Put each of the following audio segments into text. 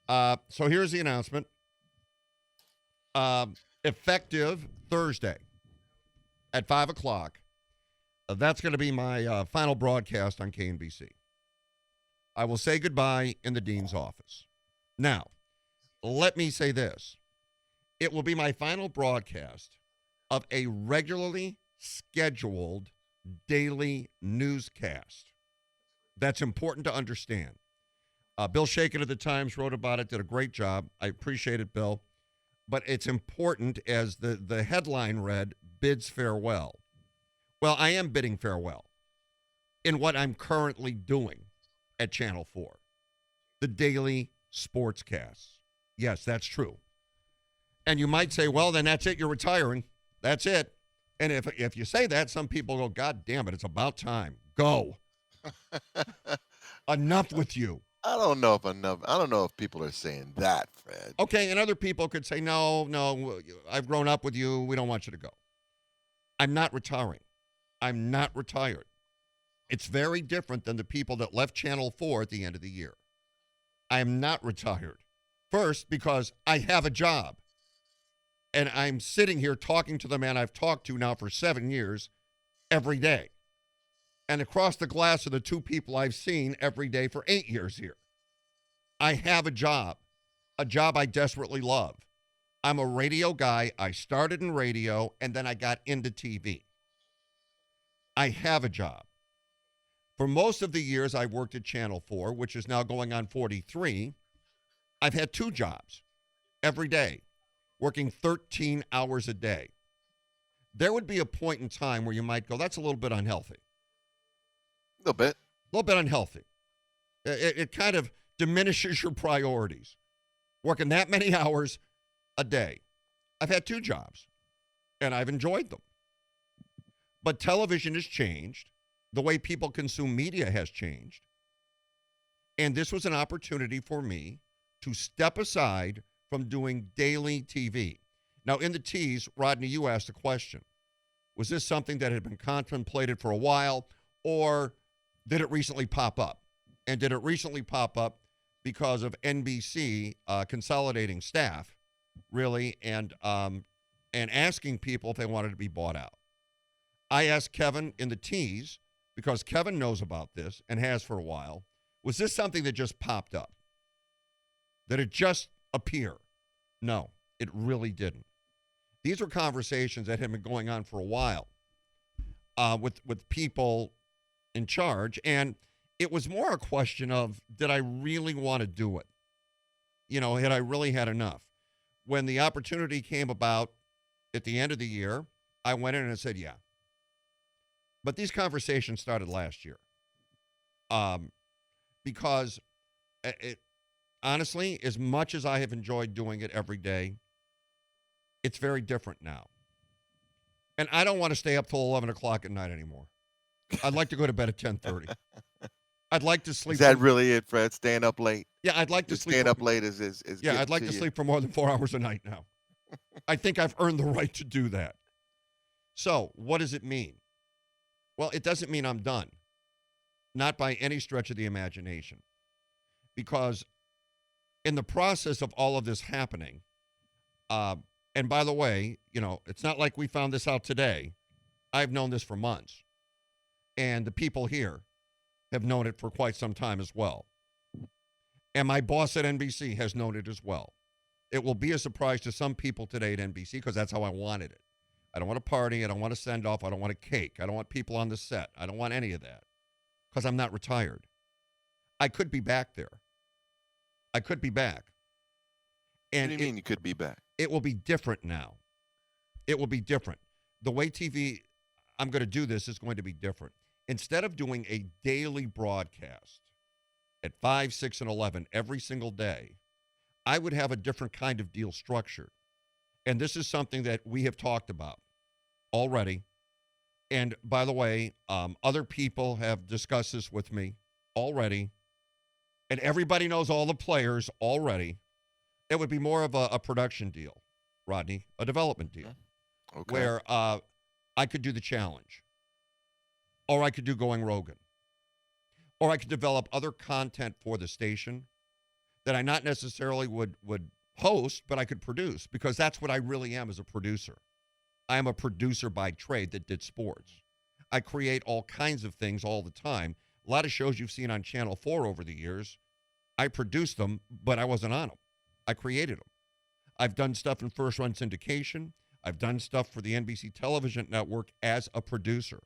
So here's the announcement. Effective Thursday at 5 o'clock, that's going to be my final broadcast on KNBC. I will say goodbye in the dean's office. Now, let me say this. It will be my final broadcast of a regularly scheduled daily newscast. That's important to understand. Bill Shaken of the Times wrote about it, did a great job. I appreciate it, Bill. But it's important as the headline read, bids farewell. Well, I am bidding farewell in what I'm currently doing at Channel 4, the daily sportscasts. Yes, that's true. And you might say, well, then that's it. You're retiring. That's it. And if you say that, some people go, God damn it, it's about time. Go. Enough with you. I don't know if enough. I don't know if people are saying that, Fred. Okay, and other people could say, no, I've grown up with you. We don't want you to go. I'm not retiring. I'm not retired. It's very different than the people that left Channel 4 at the end of the year. I am not retired. First, because I have a job. And I'm sitting here talking to the man I've talked to now for 7 years every day. And across the glass are the two people I've seen every day for 8 years here. I have a job I desperately love. I'm a radio guy. I started in radio, and then I got into TV. I have a job. For most of the years I worked at Channel 4, which is now going on 43, I've had two jobs every day, working 13 hours a day. There would be a point in time where you might go, that's a little bit unhealthy. A little bit. A little bit unhealthy. It kind of diminishes your priorities, working that many hours a day. I've had two jobs, and I've enjoyed them. But television has changed. The way people consume media has changed. And this was an opportunity for me to step aside from doing daily TV. Now, in the tease, Rodney, you asked a question. Was this something that had been contemplated for a while, or did it recently pop up? And did it recently pop up because of NBC consolidating staff, really, and asking people if they wanted to be bought out? I asked Kevin in the tease, because Kevin knows about this and has for a while, was this something that just popped up? Did it just appear? No, it really didn't. These were conversations that had been going on for a while with people in charge, and it was more a question of, did I really want to do it? You know, had I really had enough? When the opportunity came about at the end of the year, I went in and said, yeah. But these conversations started last year because honestly, as much as I have enjoyed doing it every day, it's very different now. And I don't want to stay up till 11 o'clock at night anymore. I'd like to go to bed at 10:30. I'd like to sleep. Is that really it, Fred? Staying up late? Yeah, I'd like to sleep. Staying up late is yeah, getting I'd like to you. sleep for more than 4 hours a night now. I think I've earned the right to do that. So, what does it mean? Well, it doesn't mean I'm done. Not by any stretch of the imagination. Because in the process of all of this happening, and by the way, you know, it's not like we found this out today. I've known this for months. And the people here have known it for quite some time as well. And my boss at NBC has known it as well. It will be a surprise to some people today at NBC because that's how I wanted it. I don't want a party. I don't want a send-off. I don't want a cake. I don't want people on the set. I don't want any of that because I'm not retired. I could be back there. I could be back. And What do you mean you could be back? It will be different now. It will be different. The way TV, I'm going to do this is going to be different. Instead of doing a daily broadcast at 5, 6, and 11 every single day, I would have a different kind of deal structured. And this is something that we have talked about already. And by the way, other people have discussed this with me already. And everybody knows all the players already. It would be more of a production deal, Rodney, a development deal. Okay. Where I could do the challenge. Or I could do Going Roggin. Or I could develop other content for the station that I not necessarily would host, but I could produce because that's what I really am as a producer. I am a producer by trade that did sports. I create all kinds of things all the time. A lot of shows you've seen on Channel 4 over the years, I produced them, but I wasn't on them. I created them. I've done stuff in first run syndication. I've done stuff for the NBC television network as a producer.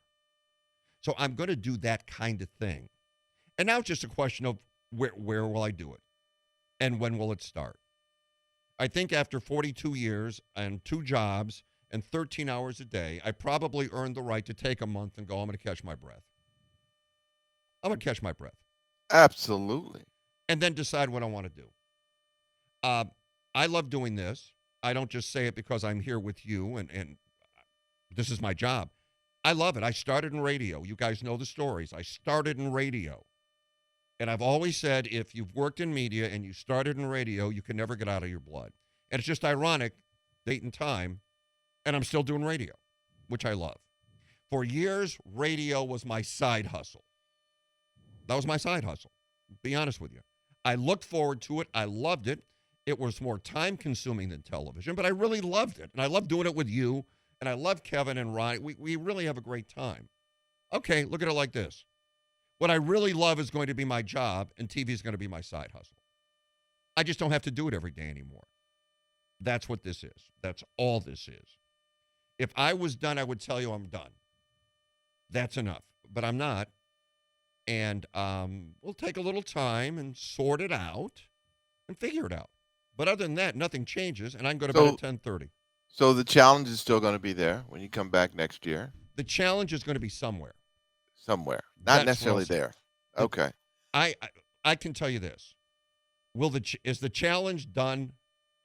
So I'm going to do that kind of thing. And now it's just a question of where will I do it? And when will it start? I think after 42 years and 2 jobs and 13 hours a day, I probably earned the right to take a month and go, I'm going to catch my breath. I'm going to catch my breath. Absolutely. And then decide what I want to do. I love doing this. I don't just say it because I'm here with you and this is my job. I love it. I started in radio. You guys know the stories. I started in radio. And I've always said if you've worked in media and you started in radio, you can never get out of your blood. And it's just ironic, date and time, and I'm still doing radio, which I love. For years, radio was my side hustle. That was my side hustle, be honest with you. I looked forward to it. I loved it. It was more time-consuming than television, but I really loved it. And I love doing it with you, and I love Kevin and Ryan. We really have a great time. Okay, look at it like this. What I really love is going to be my job, and TV is going to be my side hustle. I just don't have to do it every day anymore. That's what this is. That's all this is. If I was done, I would tell you I'm done. That's enough. But I'm not. And we'll take a little time and sort it out and figure it out. But other than that, nothing changes, and I can go to bed at 10:30. So the challenge is still going to be there when you come back next year? The challenge is going to be somewhere. Somewhere. Not That's necessarily what I'll say. there. Okay. I can tell you this. Is the challenge done?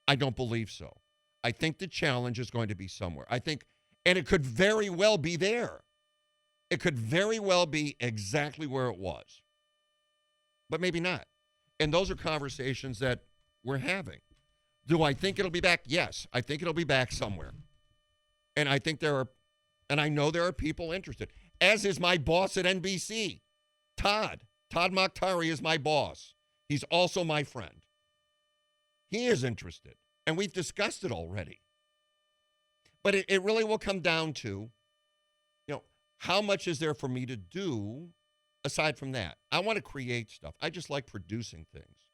I don't believe so. I think the challenge is going to be somewhere. I think, and it could very well be there. It could very well be exactly where it was. But maybe not. And those are conversations that we're having. Do I think it'll be back? Yes. I think it'll be back somewhere. And I think I know there are people interested, as is my boss at NBC, Todd. Todd Mokhtari is my boss. He's also my friend. He is interested, and we've discussed it already. But it really will come down to, how much is there for me to do aside from that? I want to create stuff. I just like producing things.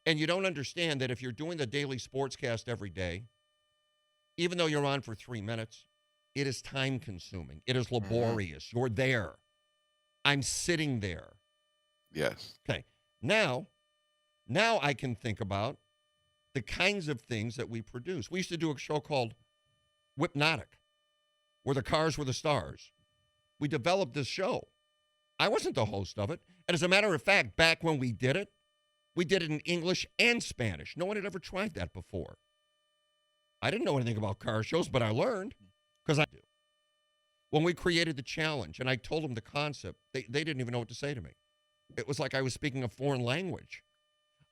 And you don't understand that if you're doing the daily sportscast every day, even though you're on for 3 minutes, it is time consuming. It is laborious. You're there. I'm sitting there. Yes. Okay. Now I can think about the kinds of things that we produce. We used to do a show called Whipnotic, where the cars were the stars. We developed this show. I wasn't the host of it. And as a matter of fact, back when we did it in English and Spanish. No one had ever tried that before. I didn't know anything about car shows, but I learned because I do. When we created the challenge and I told them the concept, they didn't even know what to say to me. It was like I was speaking a foreign language.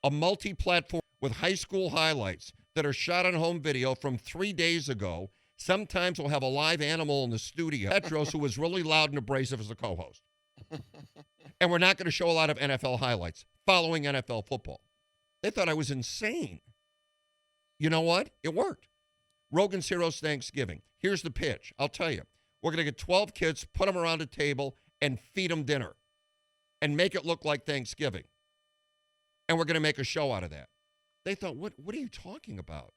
A multi-platform with high school highlights that are shot on home video from 3 days ago. Sometimes we'll have a live animal in the studio. Petros, who was really loud and abrasive, as the co-host. And we're not going to show a lot of NFL highlights following NFL football. They thought I was insane. You know what? It worked. Roggins Heroes Thanksgiving. Here's the pitch. I'll tell you. We're going to get 12 kids, put them around a table, and feed them dinner. And make it look like Thanksgiving. And we're going to make a show out of that. They thought, what are you talking about?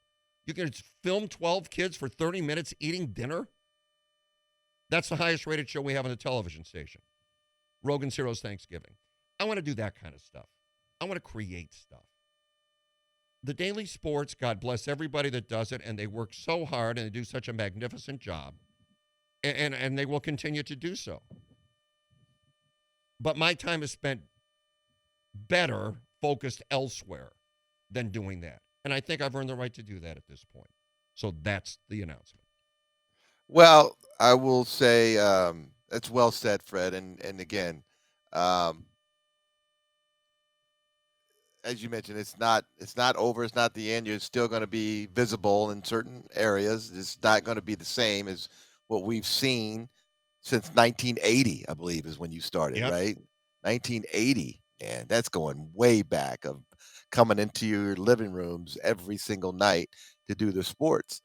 You're going to film 12 kids for 30 minutes eating dinner? That's the highest rated show we have on the television station. Roggins Heroes Thanksgiving. I want to do that kind of stuff. I want to create stuff. The daily sports, God bless everybody that does it, and they work so hard and they do such a magnificent job. And they will continue to do so. But my time is spent better focused elsewhere than doing that. And I think I've earned the right to do that at this point. So that's the announcement. Well, I will say that's well said, Fred. And again, as you mentioned, it's not over. It's not the end. You're still going to be visible in certain areas. It's not going to be the same as what we've seen since 1980, I believe, is when you started, Yep. right? 1980, man, that's going way back. Of coming into your living rooms every single night to do the sports.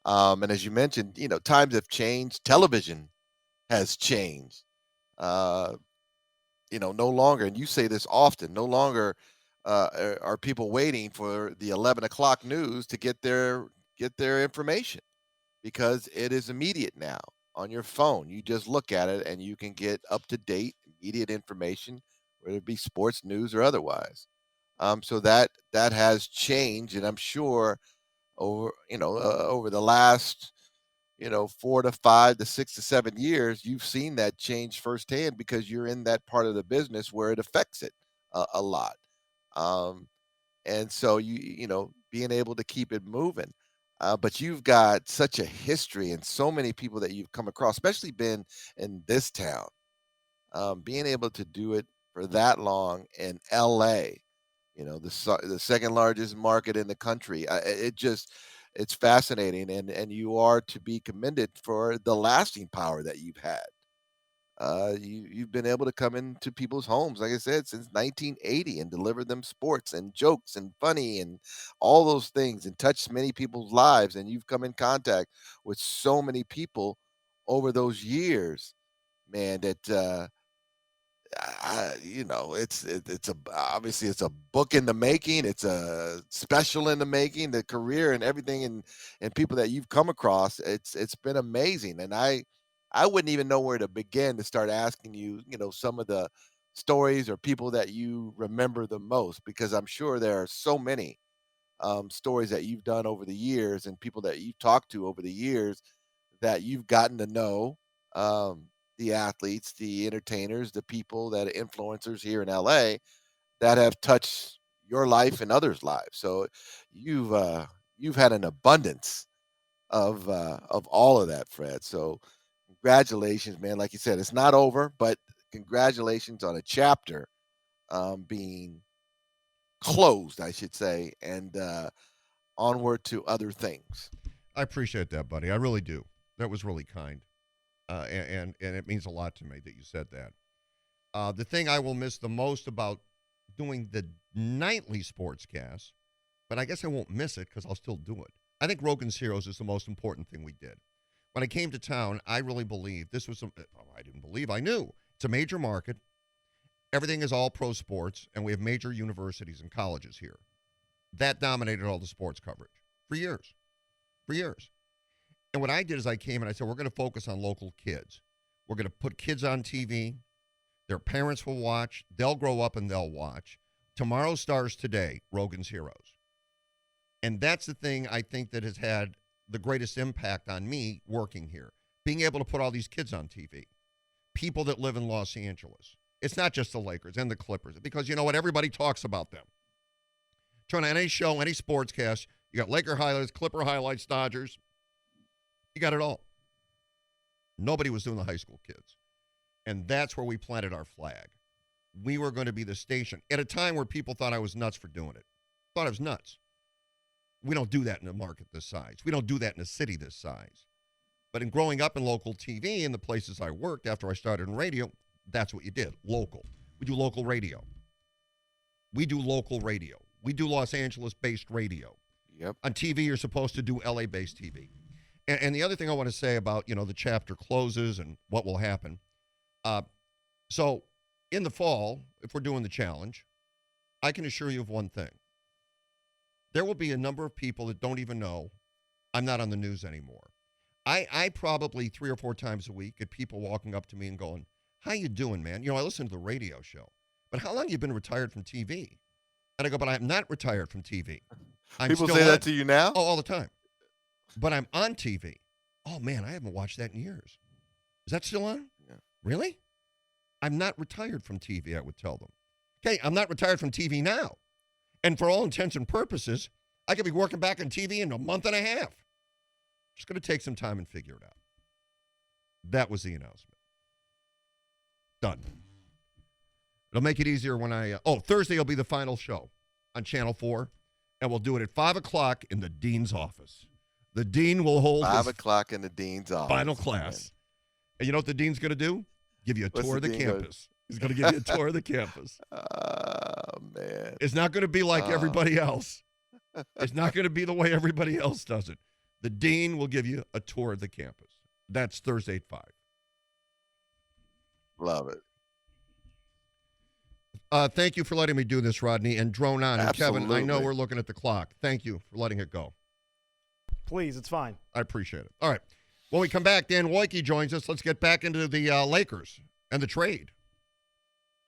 And as you mentioned, times have changed. Television has changed. Uh, no longer, and you say this often, no longer are people waiting for the 11 o'clock news to get their information, because it is immediate now on your phone. You just look at it and you can get up to date, immediate information, whether it be sports news or otherwise. So that has changed, and I'm sure over the last 4 to 5 to 6 to 7 years, you've seen that change firsthand because you're in that part of the business where it affects it a lot. Um, and so being able to keep it moving. But you've got such a history and so many people that you've come across, especially been in this town. Being able to do it for that long in LA, the second largest market in the country. It's fascinating, and you are to be commended for the lasting power that you've had. You've been able to come into people's homes, like I said, since 1980, and deliver them sports and jokes and funny and all those things, and touch many people's lives. And you've come in contact with so many people over those years, man. That it's obviously it's a book in the making. It's a special in the making. The career and everything, and people that you've come across. It's been amazing, and I wouldn't even know where to begin to start asking you, some of the stories or people that you remember the most, because I'm sure there are so many stories that you've done over the years, and people that you've talked to over the years, that you've gotten to know, the athletes, the entertainers, the people that are influencers here in LA, that have touched your life and others' lives. So you've had an abundance of all of that, Fred. So congratulations, man. Like you said, it's not over, but congratulations on a chapter being closed, I should say, and onward to other things. I appreciate that, buddy. I really do. That was really kind. And it means a lot to me that you said that. The thing I will miss the most about doing the nightly sportscast, but I guess I won't miss it because I'll still do it. I think Roggin's Heroes is the most important thing we did. When I came to town, I really believed this was I didn't believe, I knew. It's a major market. Everything is all pro sports, and we have major universities and colleges here. That dominated all the sports coverage for years. For years. And what I did is I came and I said, we're going to focus on local kids. We're going to put kids on TV. Their parents will watch. They'll grow up and they'll watch. Tomorrow stars today, Roggin's Heroes. And that's the thing I think that has had the greatest impact on me working here. Being able to put all these kids on TV. People that live in Los Angeles. It's not just the Lakers and the Clippers, because you know what? Everybody talks about them. Turn on any show, any sportscast, you got Laker highlights, Clipper highlights, Dodgers. You got it all. Nobody was doing the high school kids. And that's where we planted our flag. We were going to be the station at a time where people thought I was nuts for doing it. Thought I was nuts. We don't do that in a market this size. We don't do that in a city this size. But in growing up in local TV in the places I worked after I started in radio, that's what you did, local. We do local radio. We do local radio. We do Los Angeles-based radio. Yep. On TV, you're supposed to do LA-based TV. And the other thing I want to say about, the chapter closes and what will happen. So in the fall, if we're doing the challenge, I can assure you of one thing. There will be a number of people that don't even know I'm not on the news anymore. I probably 3 or 4 times a week get people walking up to me and going, how you doing, man? I listen to the radio show. But how long have you been retired from TV? And I go, but I'm not retired from TV. People say that to you now? Oh, all the time. But I'm on TV. Oh, man, I haven't watched that in years. Is that still on? Yeah. Really? I'm not retired from TV, I would tell them. Okay, I'm not retired from TV now. And for all intents and purposes, I could be working back on TV in a month and a half. Just going to take some time and figure it out. That was the announcement. Done. It'll make it easier when Thursday will be the final show on Channel 4, and we'll do it at 5 o'clock in the dean's office. The dean will hold 5 o'clock in the dean's office. Final class. Man. And you know what the dean's going to do? Give you a tour of the campus. He's going to give you a tour of the campus. Oh, man. It's not going to be like everybody else. It's not going to be the way everybody else does it. The dean will give you a tour of the campus. That's Thursday at 5. Love it. Thank you for letting me do this, Rodney, and drone on. And Kevin, I know Absolutely. we're looking at the clock. Thank you for letting it go. Please, it's fine. I appreciate it. All right. When we come back, Dan Woike joins us. Let's get back into the Lakers and the trade.